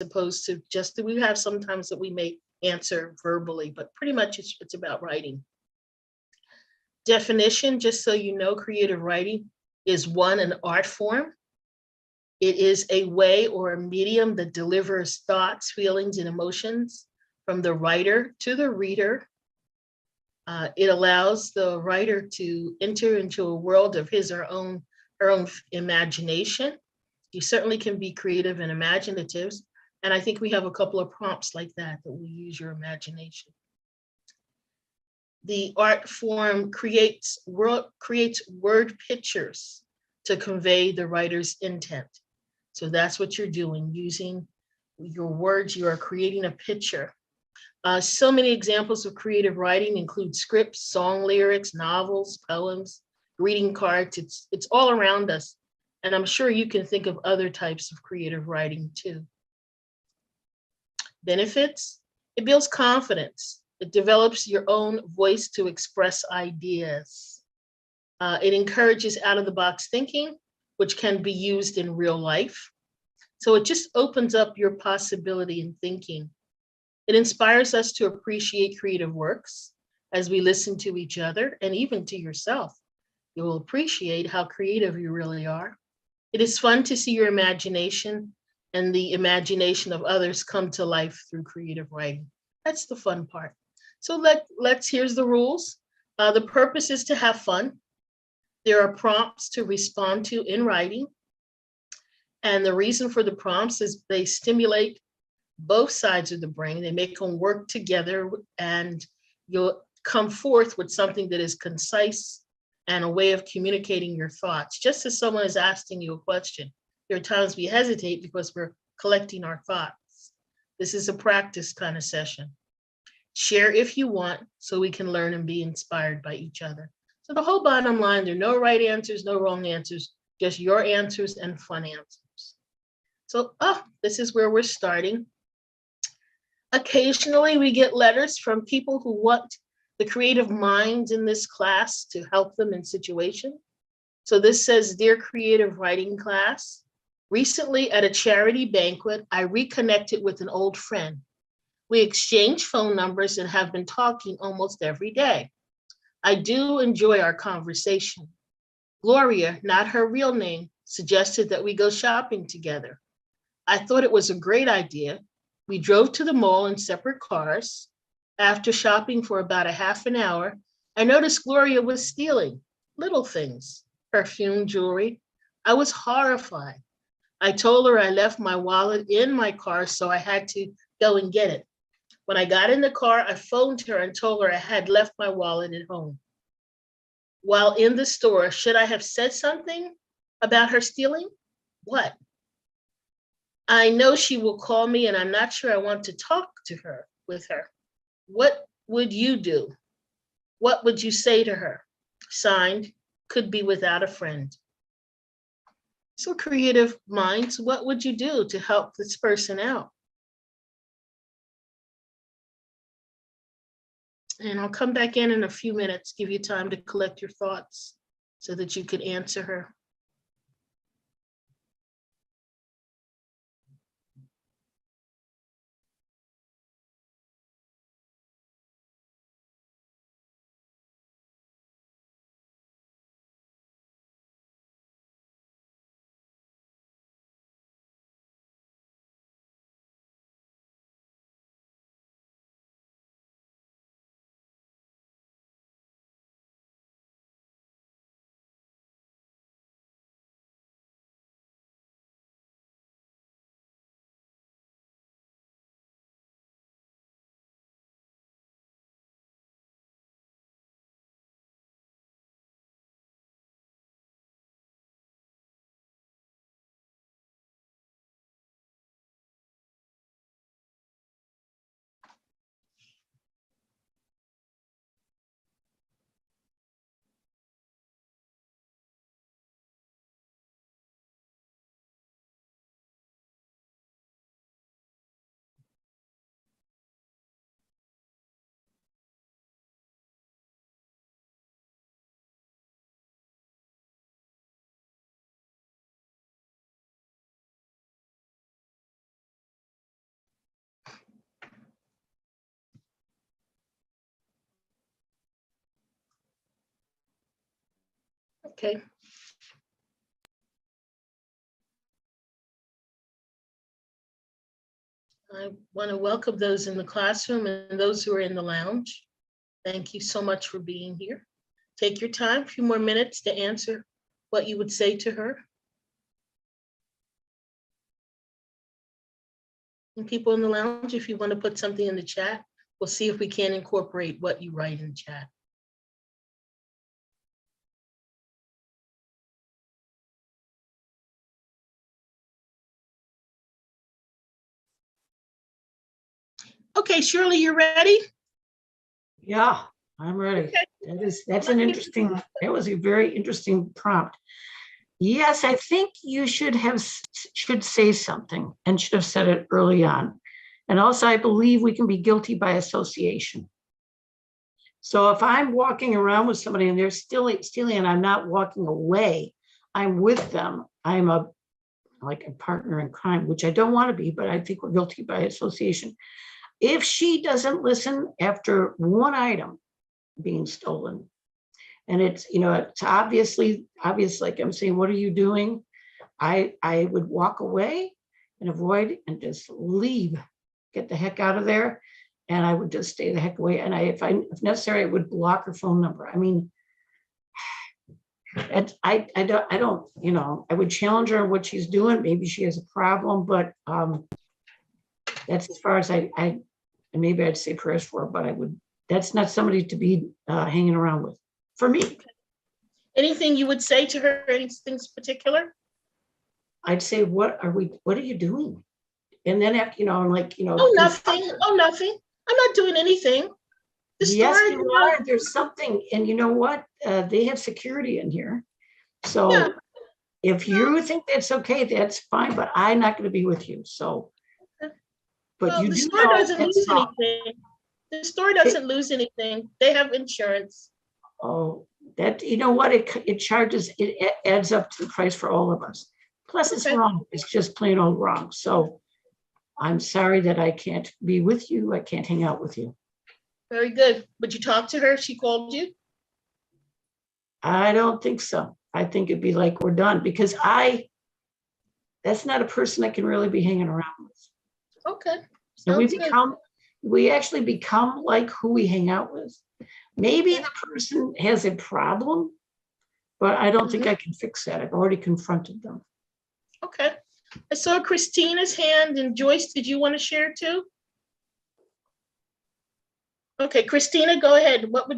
opposed to just that we have sometimes that we may answer verbally, but pretty much it's about writing. Definition, just so you know, creative writing is one, an art form. It is a way or a medium that delivers thoughts, feelings, and emotions from the writer to the reader. It allows the writer to enter into a world of his or her own imagination. You certainly can be creative and imaginative. And I think we have a couple of prompts like that that will use your imagination. The art form creates word pictures to convey the writer's intent. So that's what you're doing, using your words, you are creating a picture. So many examples of creative writing include scripts, song lyrics, novels, poems, greeting cards. It's all around us. And I'm sure you can think of other types of creative writing too. Benefits, it builds confidence. It develops your own voice to express ideas. It encourages out of the box thinking, which can be used in real life. So it just opens up your possibility in thinking. It inspires us to appreciate creative works as we listen to each other and even to yourself. You will appreciate how creative you really are. It is fun to see your imagination and the imagination of others come to life through creative writing. That's the fun part. So here's the rules. The purpose is to have fun. There are prompts to respond to in writing. And the reason for the prompts is they stimulate both sides of the brain. They make them work together, and you'll come forth with something that is concise and a way of communicating your thoughts, just as someone is asking you a question. There are times we hesitate because we're collecting our thoughts. This is a practice kind of session. Share if you want, so we can learn and be inspired by each other. So the whole bottom line, there are no right answers, no wrong answers, just your answers and fun answers. So, this is where we're starting. Occasionally, we get letters from people who want the creative minds in this class to help them in situations. So this says, Dear Creative Writing Class, recently at a charity banquet, I reconnected with an old friend. We exchanged phone numbers and have been talking almost every day. I do enjoy our conversation. Gloria, not her real name, suggested that we go shopping together. I thought it was a great idea. We drove to the mall in separate cars. After shopping for about a half an hour, I noticed Gloria was stealing little things, perfume, jewelry. I was horrified. I told her I left my wallet in my car, so I had to go and get it. When I got in the car, I phoned her and told her I had left my wallet at home. While in the store, should I have said something about her stealing? What? I know she will call me and I'm not sure I want to talk to her with her. What would you do? What would you say to her? Signed, could be without a friend. So creative minds, what would you do to help this person out? And I'll come back in a few minutes, give you time to collect your thoughts so that you could answer her. Okay. I want to welcome those in the classroom and those who are in the lounge. Thank you so much for being here. Take your time, a few more minutes to answer what you would say to her. And people in the lounge, if you want to put something in the chat, we'll see if we can incorporate what you write in chat. Okay, Shirley, you ready? Yeah, I'm ready. Okay. That was a very interesting prompt. Yes, I think you should say something and should have said it early on. And also, I believe we can be guilty by association. So if I'm walking around with somebody and they're stealing and I'm not walking away, I'm with them. I'm like a partner in crime, which I don't want to be, but I think we're guilty by association. If she doesn't listen after one item being stolen, and it's obvious, like I'm saying, what are you doing? I would walk away and avoid and just leave, get the heck out of there. And I would just stay the heck away. And if necessary, I would block her phone number. I mean, I don't, I would challenge her on what she's doing. Maybe she has a problem, but that's as far as maybe I'd say prayers for her, but that's not somebody to be hanging around with for me. Anything you would say to her, anything particular? I'd say, what are you doing? And then after, Oh, nothing. Oh, nothing. I'm not doing anything. Yes, you are. There's something. And you know what? They have security in here. So yeah. If you think that's okay, that's fine, but I'm not going to be with you. So, but well, you the do store doesn't lose anything. The store doesn't lose anything. They have insurance. Oh, that, you know what? It charges, it adds up to the price for all of us. Plus it's wrong. It's just plain old wrong. So I'm sorry that I can't be with you. I can't hang out with you. Very good. Would you talk to her if she called you? I don't think so. I think it'd be like, we're done, because that's not a person I can really be hanging around with. Okay. And we actually become like who we hang out with. Maybe the person has a problem, but I don't think I can fix that. I've already confronted them. Okay. I saw Christina's hand, and Joyce, did you want to share too? Okay, Christina, go ahead. What would